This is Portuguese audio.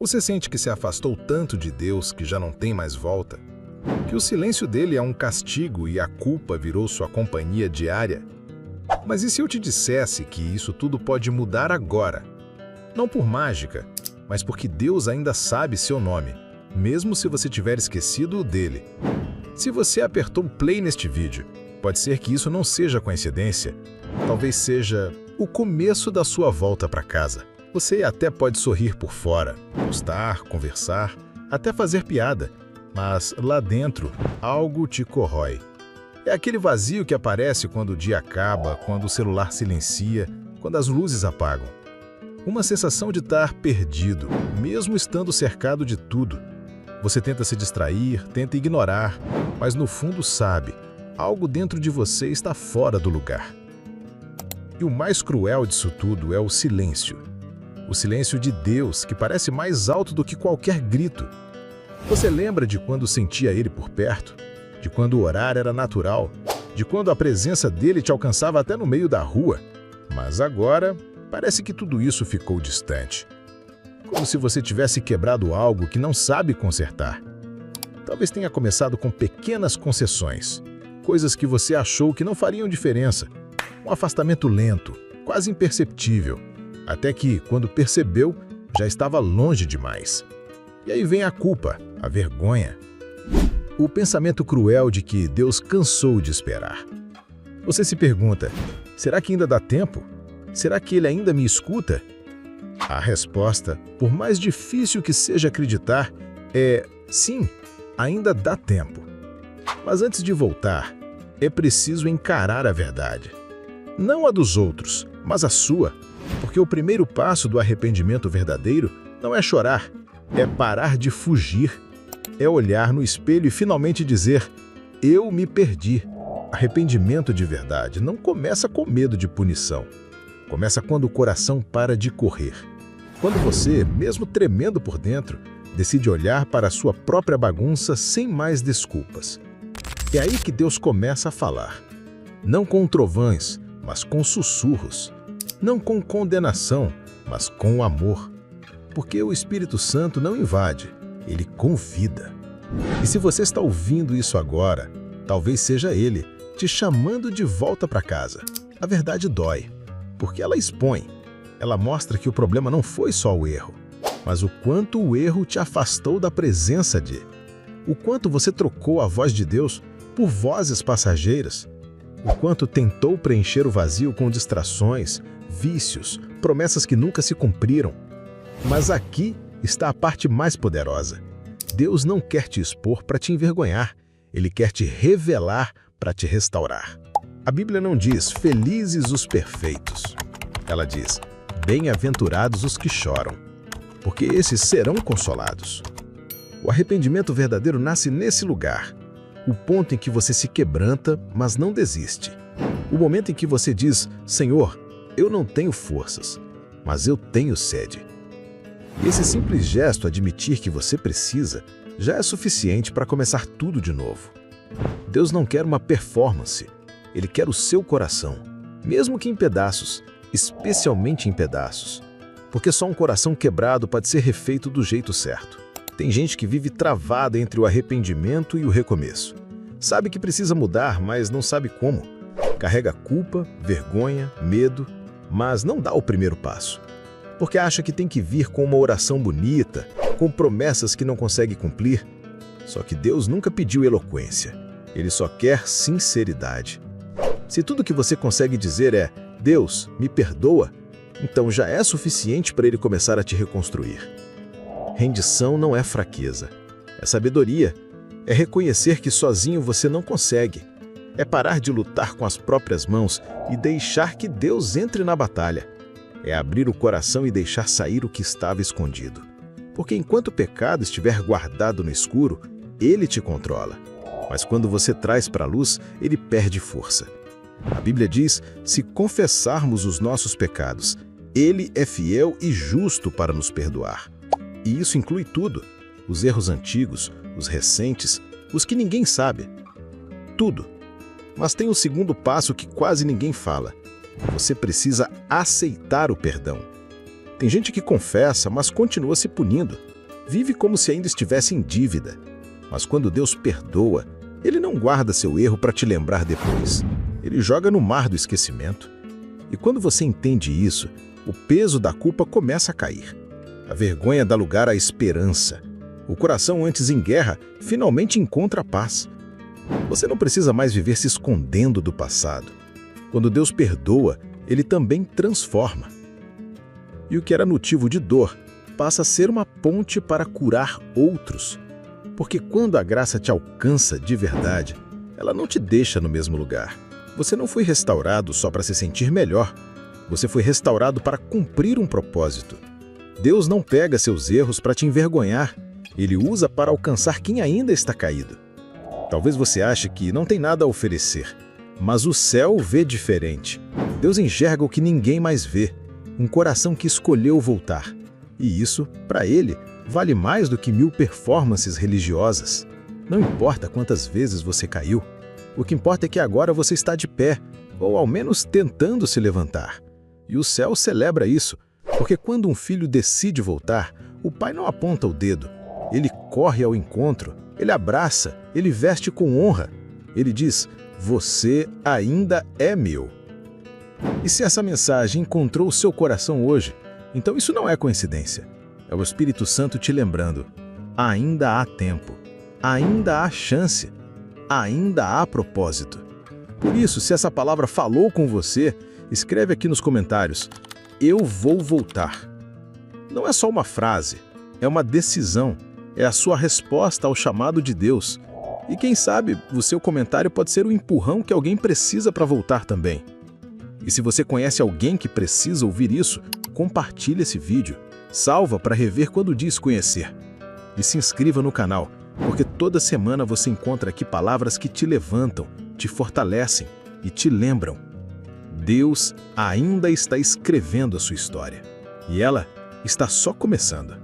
Você sente que se afastou tanto de Deus que já não tem mais volta? Que o silêncio dele é um castigo e a culpa virou sua companhia diária? Mas e se eu te dissesse que isso tudo pode mudar agora? Não por mágica, mas porque Deus ainda sabe seu nome, mesmo se você tiver esquecido o dele. Se você apertou play neste vídeo, pode ser que isso não seja coincidência. Talvez seja o começo da sua volta para casa. Você até pode sorrir por fora, postar, conversar, até fazer piada, mas lá dentro algo te corrói. É aquele vazio que aparece quando o dia acaba, quando o celular silencia, quando as luzes apagam. Uma sensação de estar perdido, mesmo estando cercado de tudo. Você tenta se distrair, tenta ignorar, mas no fundo sabe, algo dentro de você está fora do lugar. E o mais cruel disso tudo é o silêncio. O silêncio de Deus, que parece mais alto do que qualquer grito. Você lembra de quando sentia Ele por perto? De quando orar era natural? De quando a presença dele te alcançava até no meio da rua? Mas agora, parece que tudo isso ficou distante. Como se você tivesse quebrado algo que não sabe consertar. Talvez tenha começado com pequenas concessões, coisas que você achou que não fariam diferença. Um afastamento lento, quase imperceptível, até que, quando percebeu, já estava longe demais. E aí vem a culpa, a vergonha, o pensamento cruel de que Deus cansou de esperar. Você se pergunta, será que ainda dá tempo? Será que Ele ainda me escuta? A resposta, por mais difícil que seja acreditar, é sim, ainda dá tempo. Mas antes de voltar, é preciso encarar a verdade. Não a dos outros, mas a sua. Porque o primeiro passo do arrependimento verdadeiro não é chorar, é parar de fugir. É olhar no espelho e finalmente dizer, eu me perdi. Arrependimento de verdade não começa com medo de punição. Começa quando o coração para de correr. Quando você, mesmo tremendo por dentro, decide olhar para a sua própria bagunça sem mais desculpas. É aí que Deus começa a falar. Não com trovões, mas com sussurros. Não com condenação, mas com amor. Porque o Espírito Santo não invade, ele convida. E se você está ouvindo isso agora, talvez seja ele te chamando de volta para casa. A verdade dói, porque ela expõe. Ela mostra que o problema não foi só o erro, mas o quanto o erro te afastou da presença de. O quanto você trocou a voz de Deus por vozes passageiras. O quanto tentou preencher o vazio com distrações, vícios, promessas que nunca se cumpriram. Mas aqui está a parte mais poderosa. Deus não quer te expor para te envergonhar. Ele quer te revelar para te restaurar. A Bíblia não diz, felizes os perfeitos. Ela diz, bem-aventurados os que choram, porque esses serão consolados. O arrependimento verdadeiro nasce nesse lugar. O ponto em que você se quebranta, mas não desiste. O momento em que você diz, Senhor, eu não tenho forças, mas eu tenho sede. Esse simples gesto, admitir que você precisa, já é suficiente para começar tudo de novo. Deus não quer uma performance, Ele quer o seu coração, mesmo que em pedaços, especialmente em pedaços. Porque só um coração quebrado pode ser refeito do jeito certo. Tem gente que vive travada entre o arrependimento e o recomeço. Sabe que precisa mudar, mas não sabe como. Carrega culpa, vergonha, medo, mas não dá o primeiro passo. Porque acha que tem que vir com uma oração bonita, com promessas que não consegue cumprir. Só que Deus nunca pediu eloquência. Ele só quer sinceridade. Se tudo que você consegue dizer é, Deus, me perdoa, então já é suficiente para Ele começar a te reconstruir. Rendição não é fraqueza, é sabedoria. É reconhecer que sozinho você não consegue. É parar de lutar com as próprias mãos e deixar que Deus entre na batalha. É abrir o coração e deixar sair o que estava escondido. Porque enquanto o pecado estiver guardado no escuro, ele te controla. Mas quando você traz para a luz, ele perde força. A Bíblia diz, se confessarmos os nossos pecados, ele é fiel e justo para nos perdoar. E isso inclui tudo, os erros antigos, os recentes, os que ninguém sabe. Tudo. Mas tem o segundo passo que quase ninguém fala. Você precisa aceitar o perdão. Tem gente que confessa, mas continua se punindo. vive como se ainda estivesse em dívida. Mas quando Deus perdoa, Ele não guarda seu erro para te lembrar depois. Ele joga no mar do esquecimento. E quando você entende isso, o peso da culpa começa a cair. A vergonha dá lugar à esperança. O coração antes em guerra finalmente encontra a paz. Você não precisa mais viver se escondendo do passado. Quando Deus perdoa, Ele também transforma. E o que era motivo de dor passa a ser uma ponte para curar outros. Porque quando a graça te alcança de verdade, ela não te deixa no mesmo lugar. Você não foi restaurado só para se sentir melhor. Você foi restaurado para cumprir um propósito. Deus não pega seus erros para te envergonhar. Ele usa para alcançar quem ainda está caído. Talvez você ache que não tem nada a oferecer, mas o céu vê diferente. Deus enxerga o que ninguém mais vê, um coração que escolheu voltar. E isso, para Ele, vale mais do que 1000 performances religiosas. Não importa quantas vezes você caiu, o que importa é que agora você está de pé, ou ao menos tentando se levantar. E o céu celebra isso, porque quando um filho decide voltar, o pai não aponta o dedo. Ele corre ao encontro, ele abraça, ele veste com honra. Ele diz, você ainda é meu. E se essa mensagem encontrou o seu coração hoje, então isso não é coincidência. É o Espírito Santo te lembrando, ainda há tempo, ainda há chance, ainda há propósito. Por isso, se essa palavra falou com você, escreve aqui nos comentários, eu vou voltar. Não é só uma frase, é uma decisão, é a sua resposta ao chamado de Deus. E quem sabe, o seu comentário pode ser o empurrão que alguém precisa para voltar também. E se você conhece alguém que precisa ouvir isso, compartilhe esse vídeo, salva para rever quando diz conhecer. E se inscreva no canal, porque toda semana você encontra aqui palavras que te levantam, te fortalecem e te lembram. Deus ainda está escrevendo a sua história. E ela está só começando.